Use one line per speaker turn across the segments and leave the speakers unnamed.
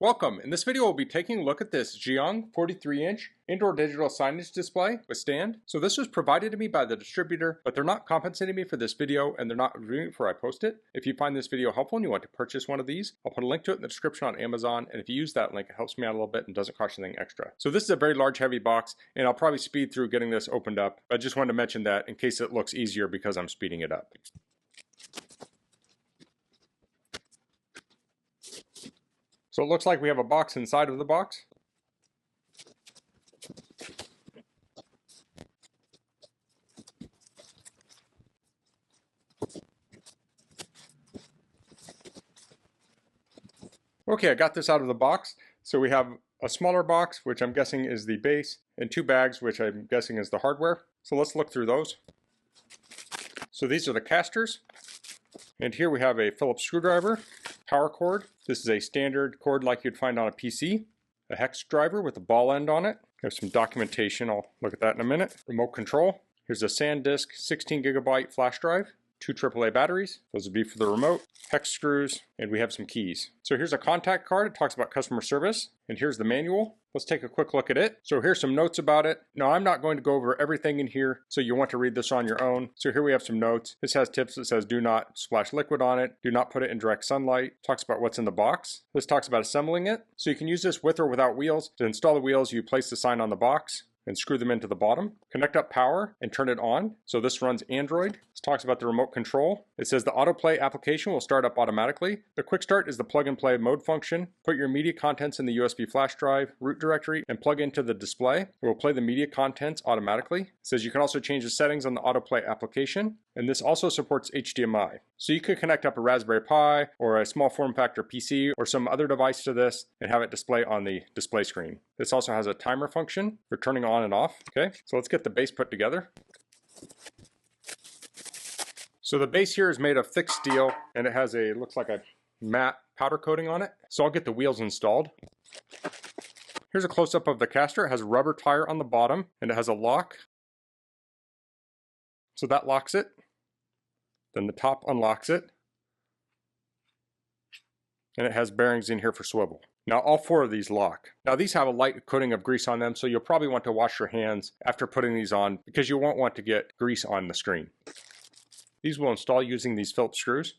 Welcome! In this video we'll be taking a look at this JIYANG 43-inch indoor digital signage display with stand. So this was provided to me by the distributor, but they're not compensating me for this video and they're not reviewing it before I post it. If you find this video helpful and you want to purchase one of these, I'll put a link to it in the description on Amazon, and if you use that link it helps me out a little bit and doesn't cost you anything extra. So this is a very large heavy box and I'll probably speed through getting this opened up. I just wanted to mention that in case it looks easier because I'm speeding it up. So it looks like we have a box inside of the box. Okay, I got this out of the box. So we have a smaller box, which I'm guessing is the base, and two bags, which I'm guessing is the hardware. So let's look through those. So these are the casters. And here we have a Phillips screwdriver, power cord. This is a standard cord like you'd find on a PC. A hex driver with a ball end on it. There's some documentation, I'll look at that in a minute. Remote control. Here's a SanDisk 16 gigabyte flash drive. Two AAA batteries, those would be for the remote, hex screws, and we have some keys. So here's a contact card, it talks about customer service, and here's the manual. Let's take a quick look at it. So here's some notes about it. Now I'm not going to go over everything in here, so you'll want to read this on your own. So here we have some notes. This has tips that says do not splash liquid on it, do not put it in direct sunlight. Talks about what's in the box. This talks about assembling it. So you can use this with or without wheels. To install the wheels, you place the sign on the box and screw them into the bottom. Connect up power and turn it on. So this runs Android. This talks about the remote control. It says the autoplay application will start up automatically. The quick start is the plug and play mode function. Put your media contents in the USB flash drive, root directory, and plug into the display. It will play the media contents automatically. It says you can also change the settings on the autoplay application. And this also supports HDMI. So you could connect up a Raspberry Pi or a small form factor PC or some other device to this and have it display on the display screen. This also has a timer function for turning on and off. Okay, so let's get the base put together. So the base here is made of thick steel and it has a, looks like a matte powder coating on it. So I'll get the wheels installed. Here's a close-up of the caster. It has a rubber tire on the bottom and it has a lock. So that locks it. Then the top unlocks it. And it has bearings in here for swivel. Now all four of these lock. Now these have a light coating of grease on them, so you'll probably want to wash your hands after putting these on because you won't want to get grease on the screen. These will install using these Phillips screws.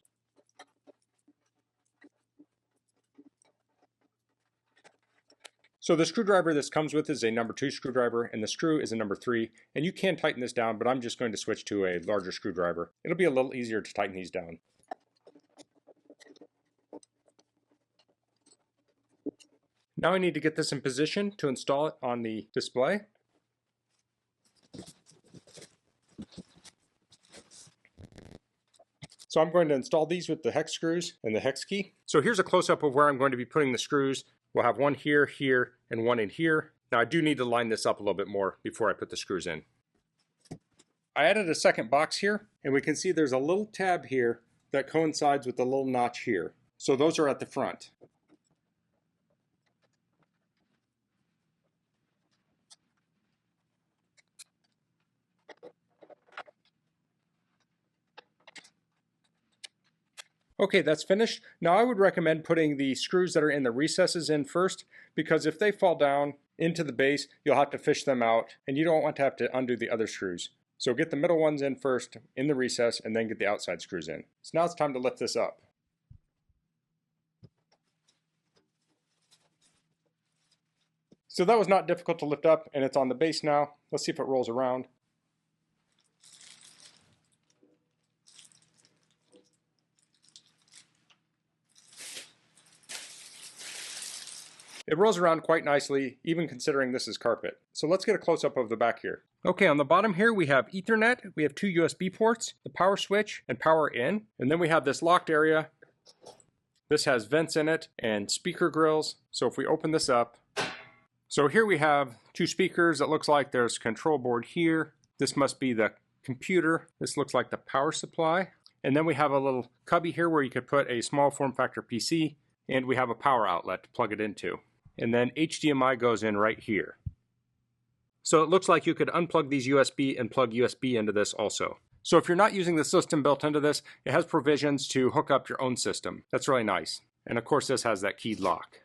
So the screwdriver this comes with is a number 2 screwdriver and the screw is a number 3, and you can tighten this down, but I'm just going to switch to a larger screwdriver. It'll be a little easier to tighten these down. Now I need to get this in position to install it on the display. So I'm going to install these with the hex screws and the hex key. So here's a close-up of where I'm going to be putting the screws. We'll have one here, here, and one in here. Now I do need to line this up a little bit more before I put the screws in. I added a second box here, and we can see there's a little tab here that coincides with the little notch here. So those are at the front. Okay, that's finished. Now I would recommend putting the screws that are in the recesses in first, because if they fall down into the base, you'll have to fish them out and you don't want to have to undo the other screws. So get the middle ones in first in the recess and then get the outside screws in. So now it's time to lift this up. So that was not difficult to lift up and it's on the base now. Let's see if it rolls around. It rolls around quite nicely, even considering this is carpet. So let's get a close-up of the back here. Okay, on the bottom here we have Ethernet, we have 2 USB ports, the power switch, and power in. And then we have this locked area. This has vents in it and speaker grills. So if we open this up, so here we have 2 speakers. It looks like there's a control board here. This must be the computer. This looks like the power supply. And then we have a little cubby here where you could put a small form factor PC, and we have a power outlet to plug it into. And then HDMI goes in right here. So it looks like you could unplug these USB and plug USB into this also. So if you're not using the system built into this, it has provisions to hook up your own system. That's really nice. And of course this has that keyed lock.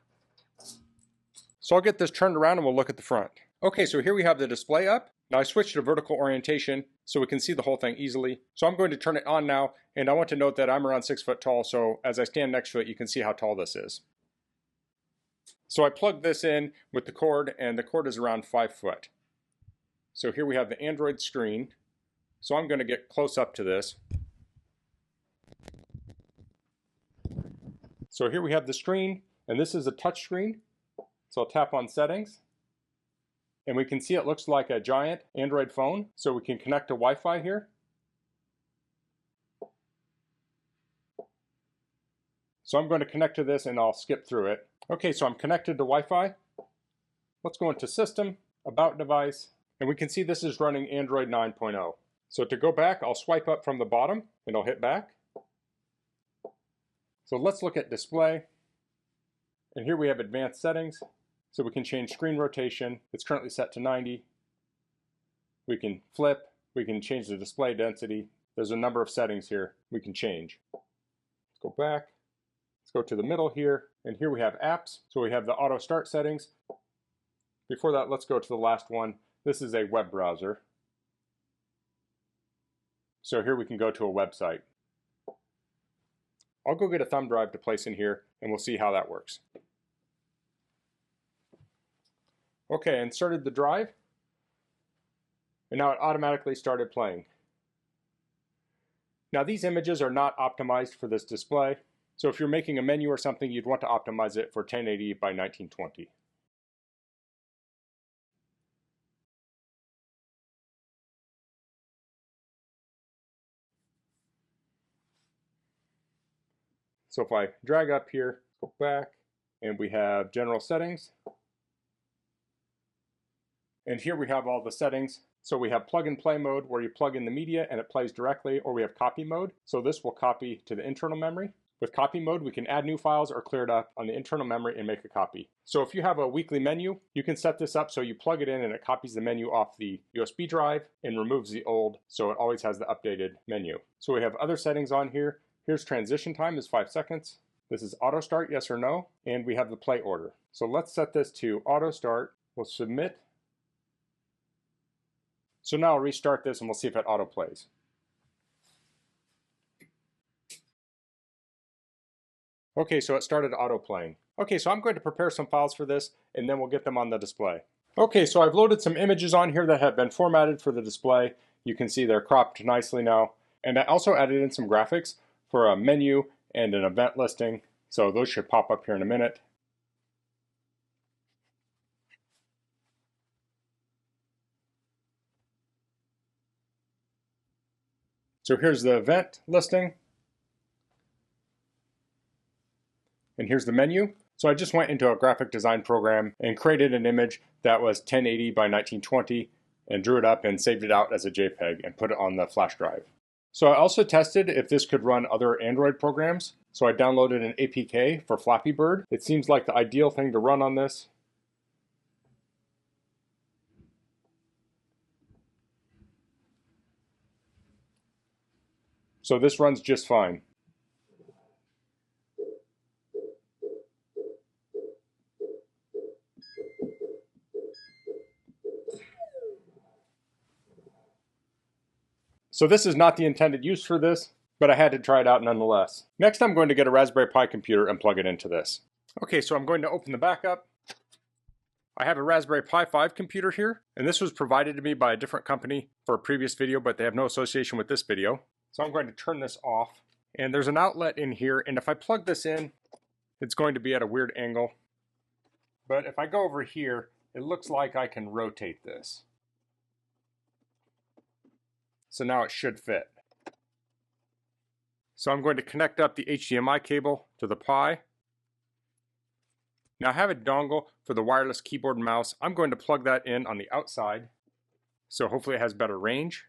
So I'll get this turned around and we'll look at the front. Okay, so here we have the display up. Now I switched to vertical orientation so we can see the whole thing easily. So I'm going to turn it on now, and I want to note that I'm around 6 foot tall, so as I stand next to it, you can see how tall this is. So I plugged this in with the cord, and the cord is around 5 foot. So here we have the Android screen. So I'm going to get close up to this. So here we have the screen, and this is a touch screen. So I'll tap on settings. And we can see it looks like a giant Android phone. So we can connect to Wi-Fi here. So I'm going to connect to this and I'll skip through it. Okay, so I'm connected to Wi-Fi. Let's go into System, About Device, and we can see this is running Android 9.0. So to go back, I'll swipe up from the bottom and I'll hit back. So let's look at Display. And here we have Advanced Settings. So we can change screen rotation. It's currently set to 90. We can flip. We can change the display density. There's a number of settings here we can change. Let's go back. Let's go to the middle here. And here we have apps. So we have the auto start settings. Before that, let's go to the last one. This is a web browser. So here we can go to a website. I'll go get a thumb drive to place in here and we'll see how that works. Okay, inserted the drive, and now it automatically started playing. Now these images are not optimized for this display, so if you're making a menu or something, you'd want to optimize it for 1080 by 1920. So if I drag up here, go back, and we have general settings. And here we have all the settings. So we have plug and play mode where you plug in the media and it plays directly, or we have copy mode. So this will copy to the internal memory. With copy mode, we can add new files or clear it up on the internal memory and make a copy. So if you have a weekly menu, you can set this up so you plug it in and it copies the menu off the USB drive and removes the old, so it always has the updated menu. So we have other settings on here. Here's transition time is 5 seconds. This is auto start, yes or no, and we have the play order. So let's set this to auto start. We'll submit. So now I'll restart this and we'll see if it auto plays. Okay, so it started auto playing. Okay, so I'm going to prepare some files for this and then we'll get them on the display. Okay, so I've loaded some images on here that have been formatted for the display. You can see they're cropped nicely now. And I also added in some graphics for a menu and an event listing. So those should pop up here in a minute. So here's the event listing. And here's the menu. So I just went into a graphic design program and created an image that was 1080 by 1920 and drew it up and saved it out as a JPEG and put it on the flash drive. So I also tested if this could run other Android programs. So I downloaded an APK for Flappy Bird. It seems like the ideal thing to run on this. So this runs just fine. So this is not the intended use for this, but I had to try it out nonetheless. Next I'm going to get a Raspberry Pi computer and plug it into this. Okay, so I'm going to open the back up. I have a Raspberry Pi 5 computer here, and this was provided to me by a different company for a previous video, but they have no association with this video. So I'm going to turn this off, and there's an outlet in here, and if I plug this in, it's going to be at a weird angle. But if I go over here, it looks like I can rotate this. So now it should fit. So I'm going to connect up the HDMI cable to the Pi. Now I have a dongle for the wireless keyboard and mouse. I'm going to plug that in on the outside, so hopefully it has better range.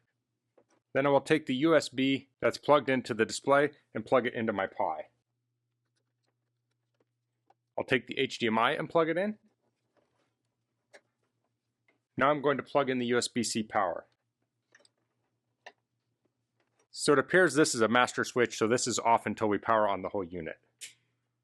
Then I will take the USB that's plugged into the display and plug it into my Pi. I'll take the HDMI and plug it in. Now I'm going to plug in the USB-C power. So it appears this is a master switch, so this is off until we power on the whole unit.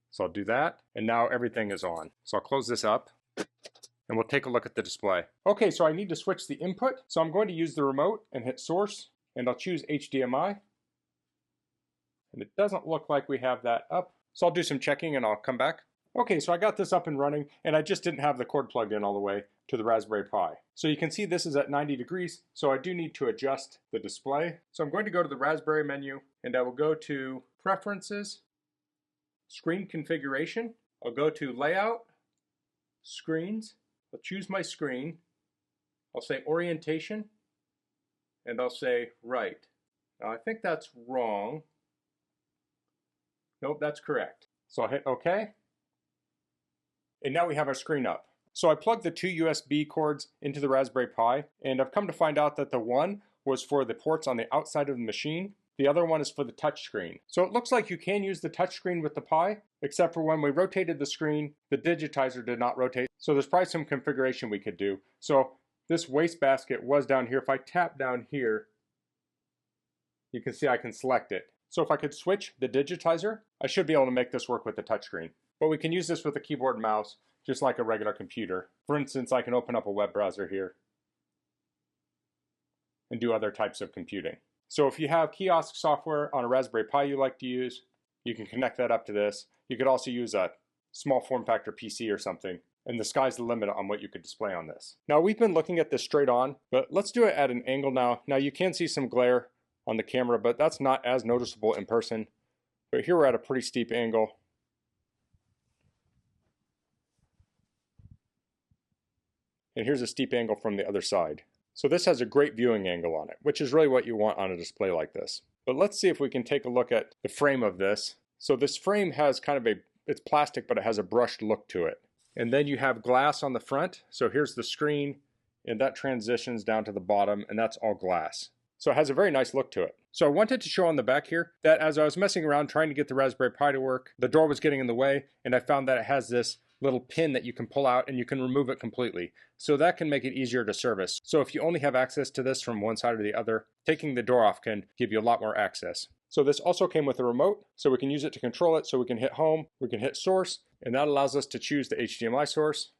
So I'll do that, and now everything is on. So I'll close this up. And we'll take a look at the display. Okay, so I need to switch the input. So I'm going to use the remote and hit source, and I'll choose HDMI. And it doesn't look like we have that up. So I'll do some checking and I'll come back. Okay, so I got this up and running, and I just didn't have the cord plugged in all the way to the Raspberry Pi. So you can see this is at 90 degrees, so I do need to adjust the display. So I'm going to go to the Raspberry menu, and I will go to Preferences, Screen Configuration. I'll go to Layout, Screens. I'll choose my screen. I'll say Orientation, and I'll say Right. Now I think that's wrong. Nope, that's correct. So I'll hit OK. And now we have our screen up. So I plugged the two USB cords into the Raspberry Pi, and I've come to find out that the one was for the ports on the outside of the machine. The other one is for the touch screen. So it looks like you can use the touch screen with the Pi, except for when we rotated the screen, the digitizer did not rotate. So there's probably some configuration we could do. So this wastebasket was down here. If I tap down here, you can see I can select it. So if I could switch the digitizer, I should be able to make this work with the touchscreen. But we can use this with a keyboard and mouse, just like a regular computer. For instance, I can open up a web browser here and do other types of computing. So if you have kiosk software on a Raspberry Pi you like to use, you can connect that up to this. You could also use a small form factor PC or something, and the sky's the limit on what you could display on this. Now we've been looking at this straight on, but let's do it at an angle now. Now you can see some glare on the camera, but that's not as noticeable in person. But here we're at a pretty steep angle. And here's a steep angle from the other side. So this has a great viewing angle on it, which is really what you want on a display like this. But let's see if we can take a look at the frame of this. So this frame has kind of it's plastic, but it has a brushed look to it. And then you have glass on the front. So here's the screen, and that transitions down to the bottom, and that's all glass. So it has a very nice look to it. So I wanted to show on the back here that as I was messing around trying to get the Raspberry Pi to work, the door was getting in the way, and I found that it has this little pin that you can pull out and you can remove it completely. So that can make it easier to service. So if you only have access to this from one side or the other, taking the door off can give you a lot more access. So this also came with a remote, so we can use it to control it. So we can hit home, we can hit source, and that allows us to choose the HDMI source.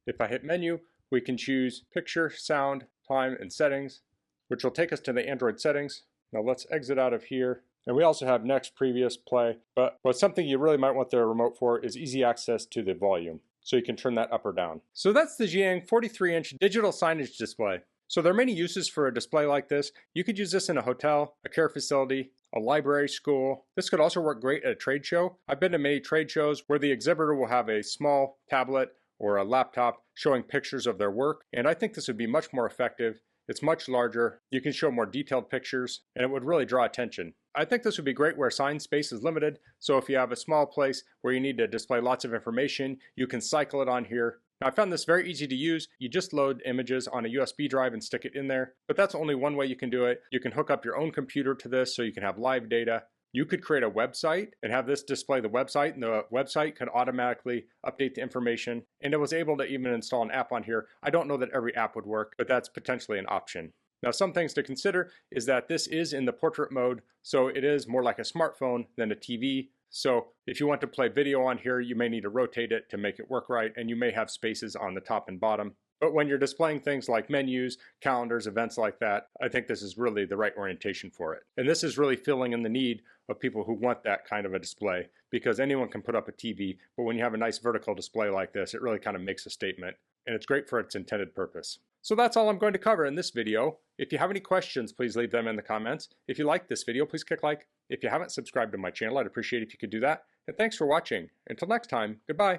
If I hit menu, we can choose picture, sound, time, and settings, which will take us to the Android settings. Now let's exit out of here. And we also have next, previous, play. But something you really might want the remote for is easy access to the volume. So you can turn that up or down. So that's the JIYANG 43-inch digital signage display. So there are many uses for a display like this. You could use this in a hotel, a care facility, a library, school. This could also work great at a trade show. I've been to many trade shows where the exhibitor will have a small tablet or a laptop showing pictures of their work. And I think this would be much more effective. It's much larger, you can show more detailed pictures, and it would really draw attention. I think this would be great where sign space is limited, so if you have a small place where you need to display lots of information, you can cycle it on here. Now I found this very easy to use. You just load images on a USB drive and stick it in there, but that's only one way you can do it. You can hook up your own computer to this so you can have live data. You could create a website and have this display the website, and the website can automatically update the information. And it was able to even install an app on here. I don't know that every app would work, but that's potentially an option. Now some things to consider is that this is in the portrait mode, so it is more like a smartphone than a TV. So if you want to play video on here, you may need to rotate it to make it work right, and you may have spaces on the top and bottom. But when you're displaying things like menus, calendars, events like that, I think this is really the right orientation for it. And this is really filling in the need of people who want that kind of a display, because anyone can put up a TV, but when you have a nice vertical display like this, it really kind of makes a statement, and it's great for its intended purpose. So that's all I'm going to cover in this video. If you have any questions, please leave them in the comments. If you liked this video, please click like. If you haven't subscribed to my channel, I'd appreciate it if you could do that. And thanks for watching. Until next time, goodbye.